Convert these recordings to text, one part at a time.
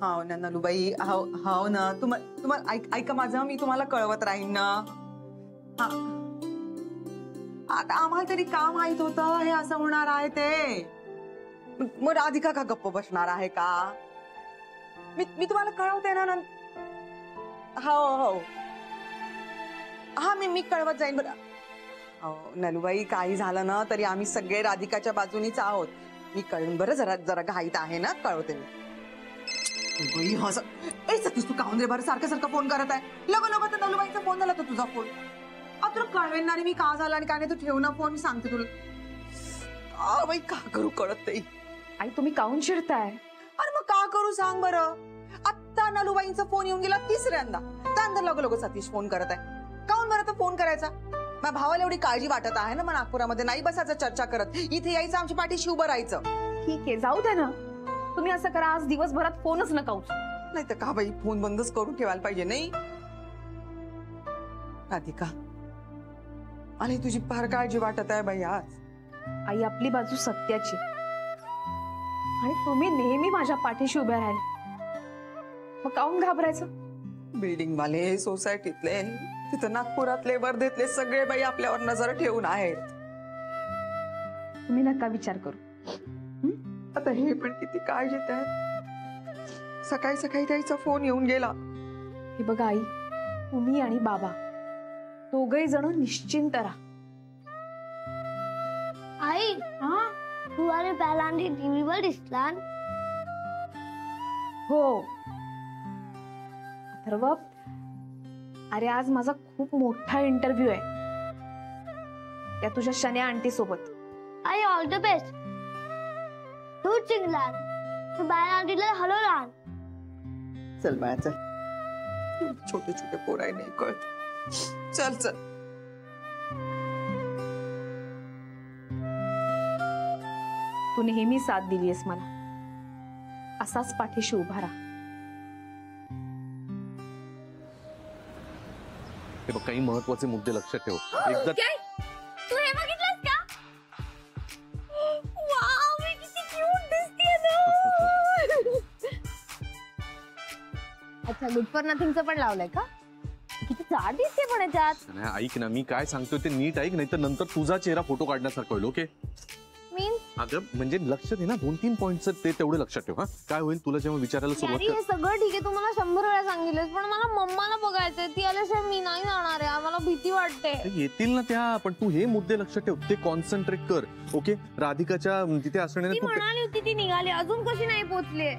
हाव ना नलूबाई, हाव ना. तुम्हाला ऐका माझं, मी तुम्हाला कळवत राहीन ना. आता आम्हाला तरी का माहित होतं हे असं होणार आहे ते. मग राधिका का गप्प बसणार आहे का? मी तुम्हाला कळवते ना. हो हा मी कळवत जाईन बरं. हो नलूबाई, काही झालं ना तरी आम्ही सगळे राधिकाच्या बाजूनीच आहोत. मी कळून बरं, जरा घाईत आहे ना, कळवते मी. तू काहून रे बरं सारखं फोन करत आहे? लगो तर नलूबाईचा फोन झाला तर तुझा फोन. तुला कळवेन ना मी का झाला आणि काय नाही. तू ठेव ना फोन, मी सांगते तुला. बाई का करू कळत नाही. आई तुम्ही काहून चिडताय? अरे मग का करू सांग बरं. आता नलूबाईंचा फोन येऊन गेला तिसऱ्यांदा. त्यानंतर लगो सतीश फोन करत आहे. काहून बरं तर फोन करायचा? माझ्या भावाला एवढी काळजी वाटत आहे ना, मग नागपुरामध्ये नाही बसायचं चर्चा करत, इथे यायचं, आमच्या पाठीशी उभं राहायचं. ठीक आहे, जाऊ दे ना. तुम्ही असं करा, आज दिवसभरात फोनच नका उचलू. नाही तर का बाई, फोन बंदच करून ठेवायला पाहिजे नाही. राधिका आणि तुझी फार काळजी वाटत आहे बाई आज. आई आपली बाजू सत्याची, आणि तुम्ही नेहमी माझ्या पाठीशी उभ्या राहिले, मग काहून घाबरायचं? बिल्डिंग वाले, सोसायटीतले, तिथं नागपुरातले, वर्धेतले सगळे बाई आपल्यावर नजर ठेवून आहेत. तुम्ही नका विचार करू. आता हे पण किती काळजीत आहेत. सकाळी त्याचा फोन येऊन गेला. हे बघा आई, तुम्ही आणि बाबा दोघही जण निश्चिंत राहा. आई तू आणि पहिल्यांदा टीव्हीवर दिसला. हो अथर्व, अरे आज माझा खूप मोठा इंटरव्ह्यू आहे, त्या तुझ्या शन्या आंटी सोबत. आई ऑल द बेस्ट. तू चिंगला, तू बाहेर आंटीला हॅलो रान. चल बाळा चल, छोटे पोर आहे नाही कळत. चल तू नेहमी साथ दिलीस मला, असाच पाठीशी उभा राहा. हे बघ, काही महत्वाचे मुद्दे लक्षात ठेव. एकदा तू हे बघितलंस का? वाव, मी किती क्यूट दिसतेय ना. अच्छा, गुड फॉर नथिंगचं पण लावलंय का? किती जाड दिसते पण याच्यात. नाही, ऐक ना, मी काय सांगतोय ते नीट ऐक, नाही तर नंतर तुझा चेहरा फोटो काढण्यासारखं होईल. ओके? अगं म्हणजे लक्ष दे ना, 2-3 पॉइंट्स ते तेवढे लक्षात ठेव. काय होईल तुला जेव्हा विचारायला सुरुवात हे सगळं ठीक आहे, तुम्हाला 100 वेळा सांगितलं, पण मला मम्माला बघायचंय. ती आल्याशिवाय मी नाही जाणार आहे. मला भीती वाटते. येतील ना त्या, पण तू हे मुद्दे लक्षात ठेव, ते कॉन्सन्ट्रेट कर. ओके? राधिकाच्या तिथे असण्याने ती म्हणाली होती ती निघाली, अजून कशी नाही पोहोचले.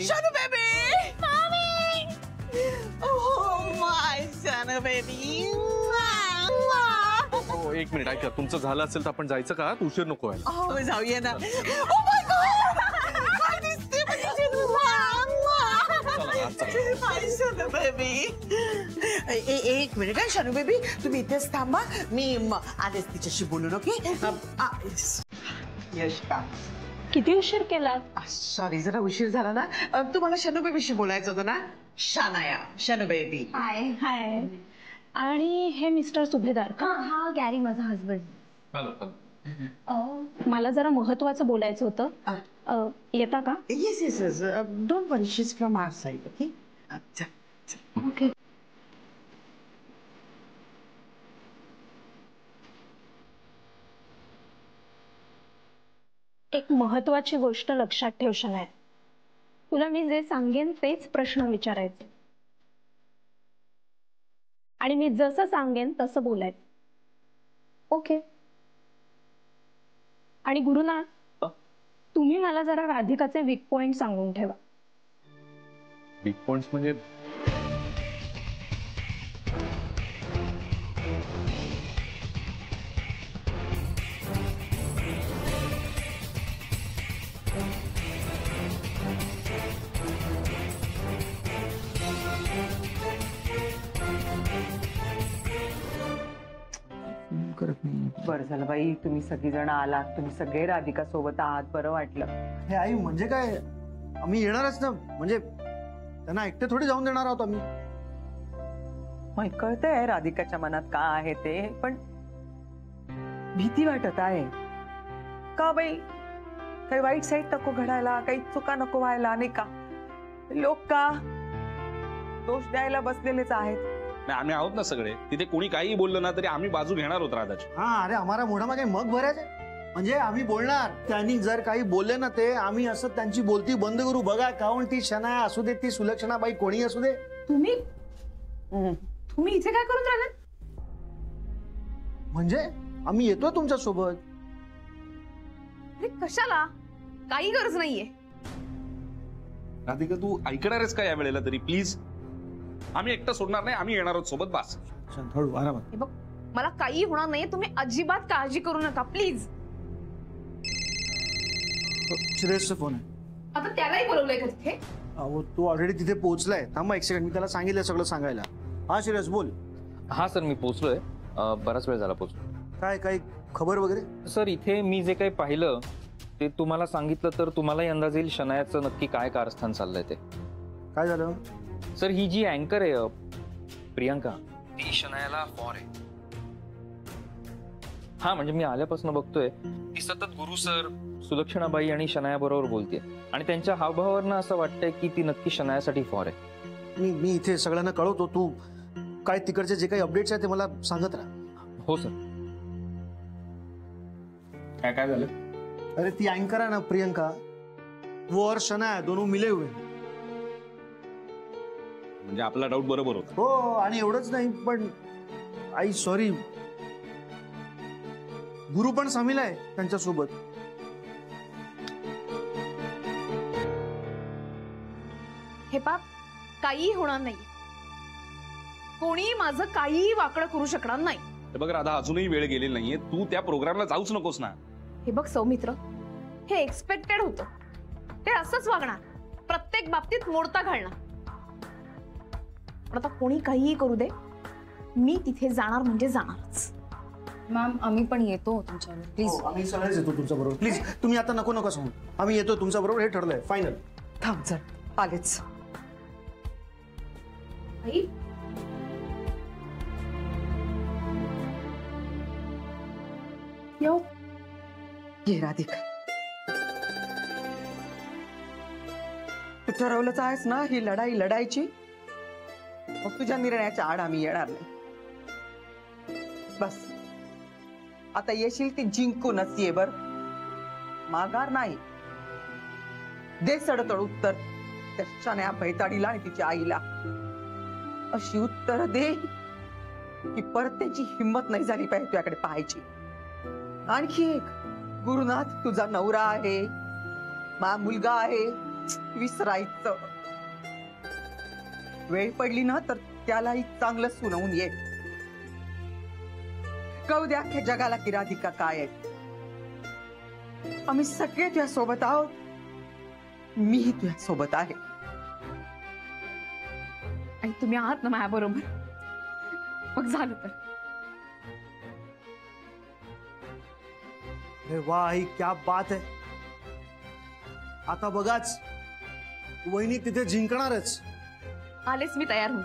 शानू बेबी, मामी, ओह माय शानू बेबी. हो, एक मिनिट ऐका, तुमचं झालं असेल तर आपण जायचं का? उशीर नको व्हायला. हो जाऊया ना. ओ माय गॉड, काय दिसते माझी शानू बेबी. एक मिनिट काय शानू बेबी, तुम्ही इथेच थांबा, मी आलेच तिच्याशी बोलून. ओके? यश का किती उशीर केला? सॉरी, जरा उशीर झाला ना. तुम्हाला शानू बेबीशी बोलायचं होतं ना. शानाया, शानू बेबी. हाय हाय. आणि हे मिस्टर सुभेदार का? हा गॅरी, माझा हसबंड. मला जरा महत्वाचं बोलायचं होतं, येता का? Yes don't worry, she is from our side. Okay? Okay. एक महत्वाची गोष्ट लक्षात ठेव शनाया, तुला मी जे सांगेन तेच प्रश्न विचारायचे, आणि मी जसं सांगेन तसं बोलायचं. ओके? आणि गुरुनाथ, तुम्ही मला जरा राधिकाचे वीक पॉइंट सांगून ठेवा. वीक पॉइंट्स म्हणजे? बरं झालं बाई, तुम्ही सगळीजण आलात. तुम्ही सगळे राधिका सोबत आहात, बरं वाटलं. हे आई, म्हणजे काय, आम्ही येणारच ना. म्हणजे त्यांना एकटे थोडी जाऊन देणार आहोत आम्ही. मग कळतंय राधिकाच्या मनात का आहे ते, पण भीती वाटत आहे का बाई? काही वाईट साईड नको घडायला, काही चुका नको व्हायला, नाही का? लोक का दोष द्यायला बसलेलेच आहेत. नाही, आम्ही आहोत ना सगळे. तिथे कोणी काही बोललं ना तरी आम्ही बाजू घेणार होत राधाची. हा, अरे आम्हाला मोठा मागे मग भरायचं म्हणजे आम्ही बोलणार. त्यांनी जर काही बोलले ना ते आम्ही असं त्यांची बोलती बंद करू. बघा काऊन ती शनाया असू दे, ती सुलक्षणा बाई कोणी असू दे. तुम्ही हम्म. तुम्ही इथे काय करून राहिलात? म्हणजे आम्ही येतोय तुमच्या सोबत. अरे कशाला? काही गरज नाहीये. राधिका तू ऐकणार आहेस का या वेळेला तरी प्लीज? आम्ही एकटं सोडणार नाही, आम्ही येणार आहोत सोबत. बस शांत, हळू, आरामात. हे बघ, मला काही होणार नाहीये. तुम्ही अजिबात काळजी करू नका प्लीज. श्रेयसचा फोन आहे. आता त्यालाही बोलवलंय का तिथे? अहो तो ऑलरेडी तिथे पोहोचलाय. थांबा एक सेकंड, मी त्याला सांगितलं सगळं सांगायला. हा श्रेयस बोल. हा सर, मी पोचलोय. बराच वेळ झाला पोचलो. काय काही खबर वगैरे? सर, इथे मी जे काही पाहिलं ते तुम्हाला सांगितलं तर तुम्हालाही अंदाज येईल शनायाचं नक्की काय कारस्थान चाललंय ते. काय झालं? सर, ही जी अँकर आहे प्रियंका, ती शनायाला फॉर आहे. हा, म्हणजे मी आल्यापासून बघतोय ती सतत गुरु सर, सुलक्षणाबाई आणि शनाया बरोबर बोलते आणि त्यांच्या हावभावावरनं असं वाटतंय की ती नक्की शनायासाठी फॉर आहे. मी इथे सगळ्यांना कळवतो. तू काय तिकडचे जे काही अपडेट्स आहेत ते मला सांगत राहा. हो सर. काय काय झालं? अरे ती अँकर आहे ना प्रियंका, वो और शनाया दोनों मिले हुए. म्हणजे आपला डाऊट बरोबर होता. हो, आणि एवढंच नाही पण आई सॉरी, गुरु पण सामील आहे त्यांच्यासोबत. हे पाप, काही होणार नाही. कोणी माझं काहीही वाकडं करू शकणार नाही. हे बघ राधा, अजूनही वेळ गेलेली नाहीये. तू त्या प्रोग्रामला जाऊच नकोस ना. हे बघ सौमित्र, हे एक्सपेक्टेड होतं. ते असंच वागणार, प्रत्येक बाबतीत मोडता घालणार. पण आता कोणी काहीही करू दे, मी तिथे जाणार म्हणजे जाणारच. मॅम आम्ही पण येतो तुमच्यावर प्लीज. हो, आम्ही सगळेच येतो तुमच्या बरोबर. प्लीज तुम्ही आता नको नका सांगू. आम्ही येतो तुमच्या बरोबर, हे ठरलंय फायनल. थांब जर आलेच. आई, येऊ. ये राधिका, तू ठरवलंच आहेस ना ही लढाई लढायची. मग तुझ्या निर्णयाच्या आड आम्ही येणार नाही. बस आता येशील ती जिंकूनच ये. बर, माघार नाही. दे सडतड उत्तर त्या शन्या भैताडीला आणि तिच्या आईला. अशी उत्तर दे की परत त्यांची हिंमत नाही झाली पाहिजे तुझ्याकडे पाहायची. आणखी एक, गुरुनाथ तुझा नवरा आहे, मा मुलगा आहे, विसरायचं. वेळ पडली ना तर त्यालाही चांगलं सुनवून ये. कळू द्या अख्ख्या जगाला की राधिका काय आहे. आम्ही सगळे तुझ्या सोबत आहोत. मीही तुझ्या सोबत आहे. आई, तुम्ही आहात ना माझ्या बरोबर. मग झालं तर. अरे वाह आई, क्या बात आहे. आता बघाच, वहिनी तिथे जिंकणारच. आलेच मी तयार होऊन.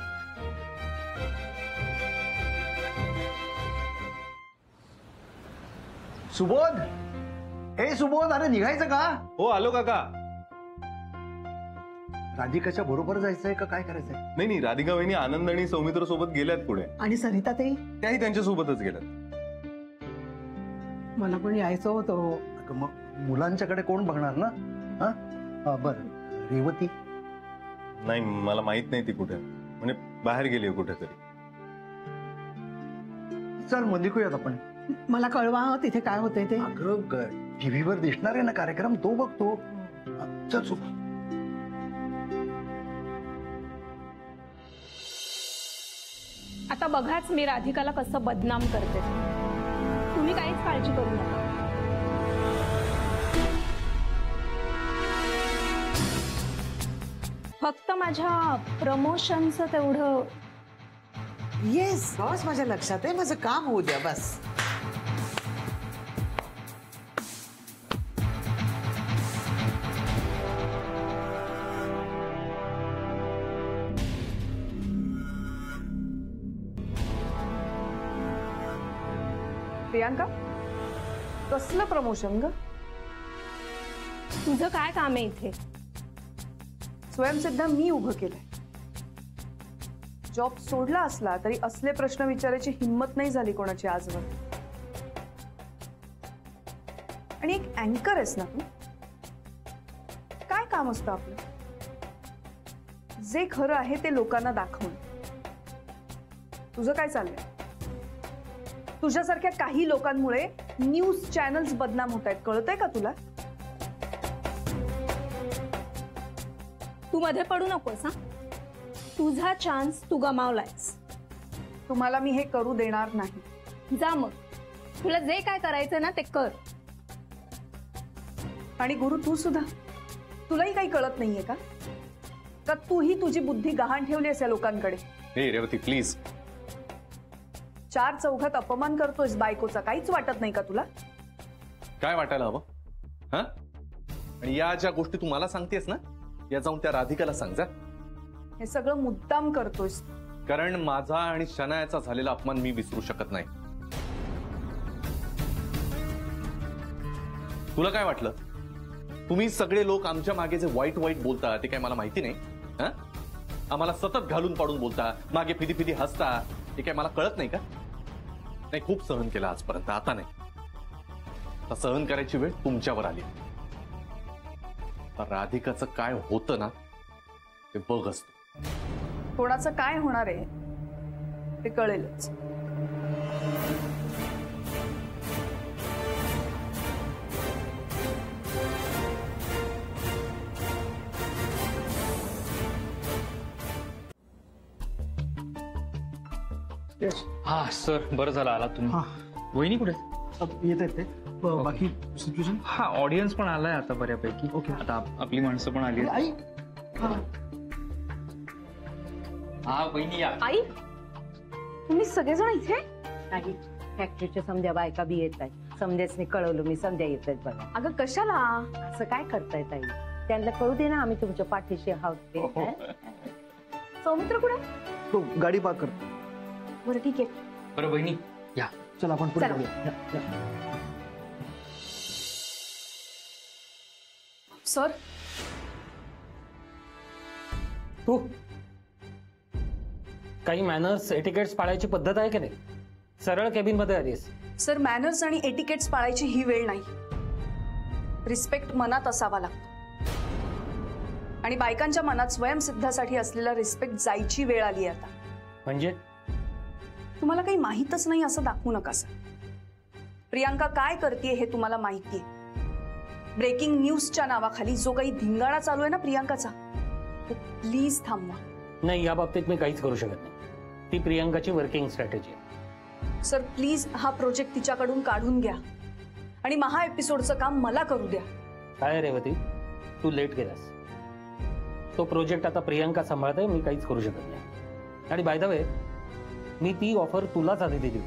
सुबोध, हे सुबोध, अरे निघायचं का? हो आलो काका. राधिकाच्या बरोबर जायचंय का काय करायचंय? नाही नाही, राधिका वहिनी आनंद आणि सौमित्र सोबत गेल्यात पुढे. आणि सरिता ताई, त्याही त्यांच्या सोबतच गेल्यात. मला पण यायचं होतं. अगं मग मुलांच्याकडे कोण बघणार ना? हा बर, रेवती नाही, मला माहित नाही ती कुठे, म्हणजे बाहेर गेली कुठेतरी. चल मग निघूयात आपण. मला कळवा तिथे काय होतंय ते. अगं टीव्हीवर दिसणार आहे ना कार्यक्रम, तो बघतो. चल सुबोध. आता बघाच मी राधिकाला कसं बदनाम करते. तुम्ही काहीच काळजी करू नका. फक्त माझ्या प्रमोशनचं तेवढं. येस बॉस, माझ्या लक्षात आहे. माझं काम होऊ द्या बस. प्रियांका, कसलं प्रमोशन ग? तुझं काय काम आहे इथे? स्वयंसिद्धा मी उभं केलंय. जॉब सोडला असला तरी असले प्रश्न विचारायची हिंमत नाही झाली कोणाची आजवर. आणि एक अँकर आहेस ना तू. काय काम असतं आपलं? जे खरं आहे ते लोकांना दाखवणं. तुझं काय चाललंय? तुझ्यासारख्या काही लोकांमुळे न्यूज चॅनल्स बदनाम होत आहेत. कळतंय का तुला? तू मध्ये पडू नकोस. हा, तुझा चान्स तू गमावलायस. तुम्हाला मी हे करू देणार नाही. जा मग, तुला जे काय करायचं ना ते कर. आणि गुरु तू सुद्धा, तुलाही काही कळत नाहीये का? का तूही तुझी बुद्धी गहाण ठेवली असेल लोकांकडे? हे रेवती प्लीज. 4 चौघात अपमान करतोयस बायकोचा. काहीच वाटत नाही का तुला? काय वाटायला हवं? हा, आणि या ज्या गोष्टी तू मला सांगतेस ना, या जाऊन त्या राधिकाला सांग जा. हे सगळं मुद्दाम करतोयस. कारण माझा आणि शनायाचा झालेला अपमान मी विसरू शकत नाही. तुला काय वाटलं? तुम्ही सगळे लोक आमच्या मागे जे वाईट वाईट बोलता ते काय मला माहिती नाही? हा, आम्हाला सतत घालून पाडून बोलता, मागे फिदी फिदी हसता, ते काय मला कळत नाही का? नाही, खूप सहन केलं आजपर्यंत, आता नाही. आता सहन करायची वेळ तुमच्यावर आली. राधिकाचं काय होतं ना ते बघ असतो. कोणाचं काय होणार आहे ते कळेलच. हा सर, बरं झालं आला तुम्ही. वहिनी कुठे? येत आहेत ते. बाकी सिच्युएशन? हा, ऑडियन्स पण आलाय आता बऱ्यापैकी. ओके. आता आपली माणसं पण आली. आई हा वहिनी या. आई, तुम्ही सगळेजण इथे? नाही, फॅक्टरीच्या समध्या बायका बी येत आहेत. समध्यासनी कळवलं मी, समध्या येत आहेत बघा. अगं कशाला? असं काय करतायत आई? त्यांना कळू दे ना, आम्ही तुमच्या पाठीशी आहोत ते. सौमित्र कुठे? तो गाडी पार्क करतो. बरं ठीक आहे. बरं वहिनी या. चल आपण पुढे चला. जाऊया. या. सर, तू काही मॅनर्स एटिकेट्स पाळायची पद्धत आहे की नाही? सरळ केबिन मध्ये आलीस. सर, मॅनर्स आणि एटिकेट्स पाळायची ही वेळ नाही. रिस्पेक्ट मनात असावा लागतो. आणि बायकांच्या मनात स्वयंसिद्धासाठी असलेला रिस्पेक्ट जायची वेळ आली आता. म्हणजे तुम्हाला काही माहीतच नाही असं दाखवू नका सर. प्रियांका काय करते हे तुम्हाला माहितीये. ब्रेकिंग न्यूजच्या नावाखाली जो काही धिंगाणा चालू आहे ना प्रियांकाचा, तो प्लीज थांबवा. नाही, या बाबतीत मी काहीच करू शकत नाही. ती प्रियांकाची वर्किंग स्ट्रॅटेजी आहे. सर प्लीज हा प्रोजेक्ट तिच्याकडून काढून घ्या आणि महा एपिसोडचं काम मला करू द्या. काय रेवती, तू लेट गेलास. तो प्रोजेक्ट आता प्रियांका सांभाळते, मी काहीच करू शकत नाही. आणि बाय द वे, मी ती ऑफर तुलाच आधी दिली,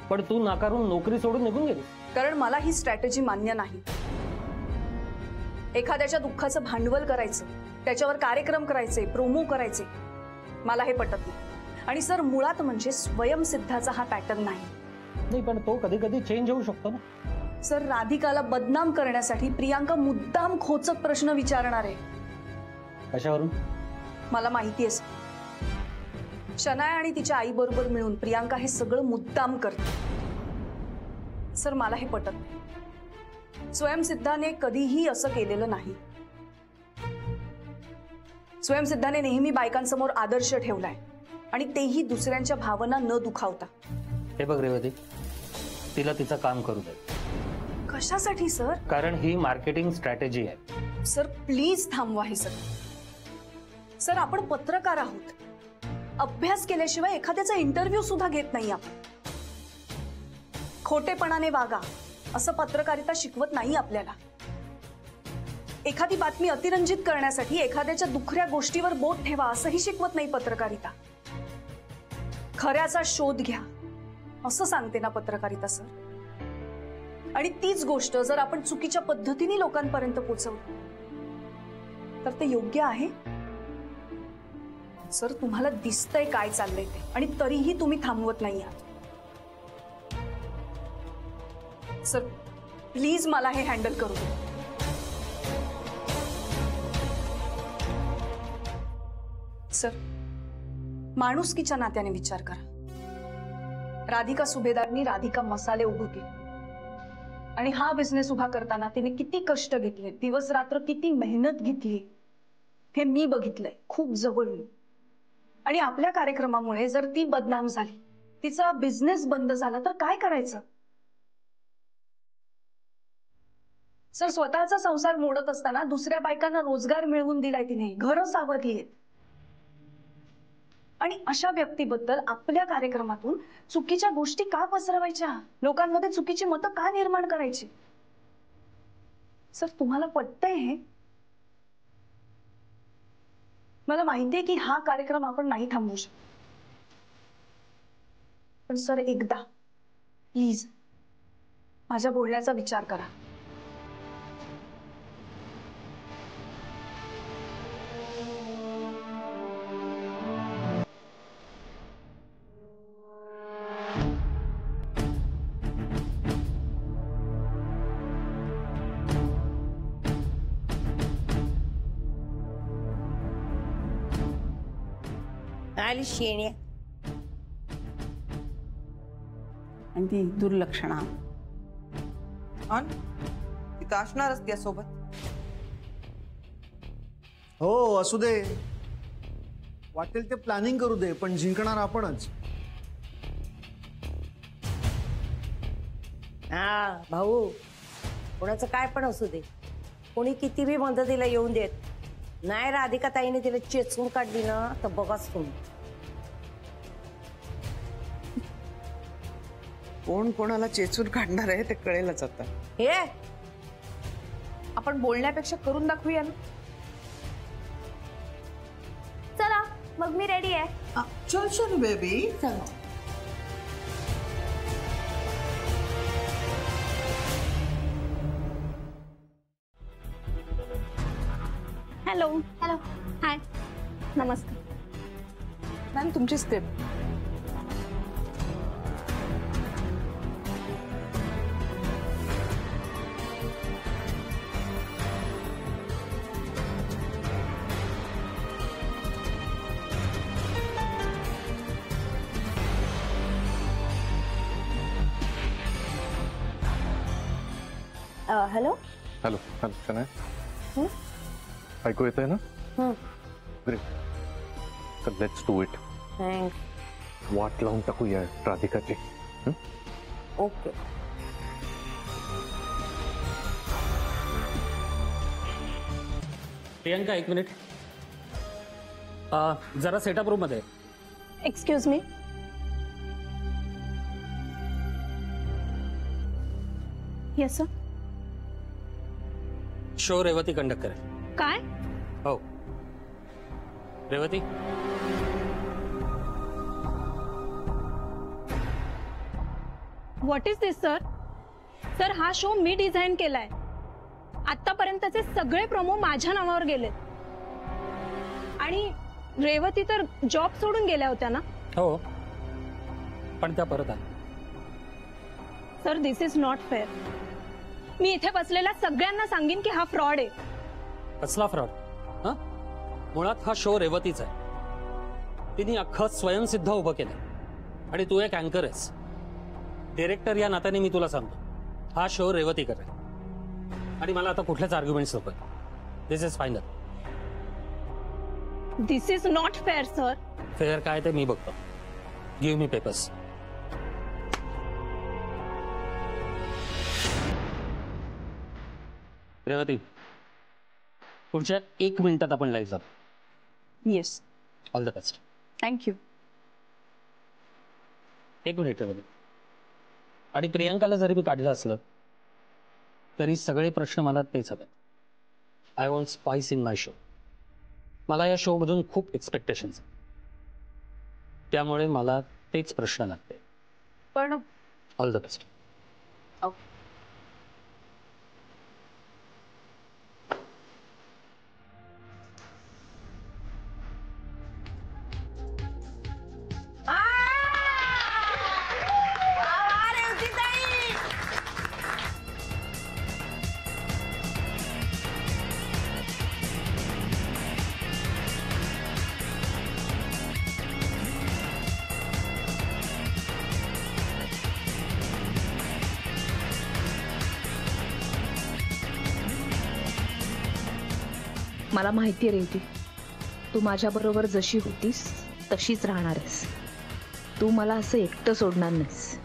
पण तू नाकारून नोकरी सोडून निघून गेलीस. कारण मला ही स्ट्रॅटेजी मान्य नाही. एखाद्याच्या दुःखाचं भांडवल करायचं, त्याच्यावर कार्यक्रम करायचे, प्रोमो करायचे, मला हे पटत नाही. आणि सर, मुळात म्हणजे स्वयंसिद्धाचा हा पॅटर्न नाही. पण तो कधी कधी चेंज होऊ शकतो ना. सर, राधिकाला बदनाम करण्यासाठी प्रियांका मुद्दाम खोचक प्रश्न विचारणार आहे. कशावरून? मला माहिती आहे सर. शनाया आणि तिच्या आई बरोबर मिळून प्रियांका हे सगळं मुद्दाम करते. सर, मला हे पटत नाही. स्वयंसिद्धाने कधीही असं केलेलं नाही. स्वयंसिद्धाने नेहमी बायकांसमोर आदर्श ठेवलाय, आणि तेही दुसऱ्यांच्या भावना न दुखावता. हे बघ रेवती, तिला तिचं काम करू दे. कशासाठी सर? कारण ही मार्केटिंग स्ट्रॅटेजी आहे. सर प्लीज थांबवा हे सगळं. सर, आपण पत्रकार आहोत. अभ्यास केल्याशिवाय एखाद्याचा इंटरव्ह्यू सुद्धा घेत नाही आपण. खोटेपणाने वागा असं पत्रकारिता शिकवत नाही आपल्याला. एखादी बातमी अतिरंजित करण्यासाठी एखाद्याच्या दुखऱ्या गोष्टीवर बोट ठेवा असंही शिकवत नाही पत्रकारिता. खऱ्याचा शोध घ्या असं सांगते ना पत्रकारिता सर. आणि तीच गोष्ट जर आपण चुकीच्या पद्धतीने लोकांपर्यंत पोहोचवली तर ते योग्य आहे? सर, तुम्हाला दिसतंय काय चाललंय ते, आणि तरीही तुम्ही थांबवत नाही आहात. सर प्लीज मला हे हँडल करू द्या. सर, माणुसकीच्या नात्याने विचार करा. राधिका सुभेदारनी राधिका मसाले उभे केले आणि हा बिझनेस उभा करताना तिने किती कष्ट घेतले, दिवस रात्र किती मेहनत घेतली हे मी बघितलंय खूप जवळून. आणि आपल्या कार्यक्रमामुळे जर ती बदनाम झाली, तिचा बिझनेस बंद झाला तर काय करायचं? सर, स्वतःचा संसार मोडत असताना दुसऱ्या बायकांना रोजगार मिळवून दिलाय तिने, घरं सावरली. आणि अशा व्यक्तीबद्दल आपल्या कार्यक्रमातून चुकीच्या गोष्टी का पसरवायच्या, लोकांमध्ये चुकीची मतं का निर्माण करायची? सर, तुम्हाला पटतंय हे? मला माहितीये की हा कार्यक्रम आपण नाही थांबवू शकत, पण सर एकदा प्लीज माझ्या बोलण्याचा विचार करा. आली शेण्या आणि ती दुर्लक्षणा तिथं असणारच त्यासोबत. हो असू दे, वाटेल ते प्लॅनिंग करू दे, पण जिंकणार आपणच. हा भाऊ, कोणाचं काय पण असू दे, कोणी किती बी मदतीला येऊन देत नाही, राधिका ताईने तिला चेचून काढली ना तर बघाच तुम्ही. कोण कोणाला चेचून काढणार आहे ते कळेलच आता. हे आपण बोलण्यापेक्षा करून दाखवूया ना. चला मग मी रेडी आहे. चल चल बेबी. चला. हॅलो हॅलो हाय नमस्कार. मॅम, तुमची script. Hello hello hello Shanaya, ऐकू येतंय ना? ग्रेट. तर लेट्स डू इट. थँक्स. वाट लावून टाकूया राधिकाची. ओके. प्रियंका एक मिनिट, जरा सेटअप रूम मध्ये. Excuse me. Yes sir. Show Revati conduct करेल. काय? हो Revati. What is this sir? Sir, हा शो मी डिझाईन केलाय. आतापर्यंतचे सगळे प्रोमो माझ्या नावावर गेले आणि रेवती तर जॉब सोडून गेल्या होत्या ना? हो, पण त्या परत आल्या. Sir, this is not fair. मी इथे बसलेल्या सगळ्यांना सांगेन की हा फ्रॉड आहे. कसला फ्रॉड? हा, मुळात हा शो रेवतीचा आहे. तिने अख्खं स्वयंसिद्ध उभं केलं आणि तू एक अँकर आहेस. डिरेक्टर या नात्याने मी तुला सांगतो, हा शो रेवती करेल आणि मला आता कुठल्याच आर्ग्युमेंट्स नको. This is final. This is not fair sir. Fair काय ते मी बघतो. Give me papers. रेवती, पुढच्या 1 मिनिटात आपण लाईव्ह जातो. Yes. All the best. Thank you. 1 minute Revati. आणि प्रियंकाला जरी मी काढलं असलं तरी सगळे प्रश्न मला तेच हवे. I want spice in my show. मला या शो मधून खूप एक्सपेक्टेशन्स, त्यामुळे मला तेच प्रश्न लागते. पण ऑल द बेस्ट. मला माहिती रे ती तू माझ्या बरोबर जशी होतीस तशीच राहणार आहेस. तू मला असं एकटं सोडणार नाहीस.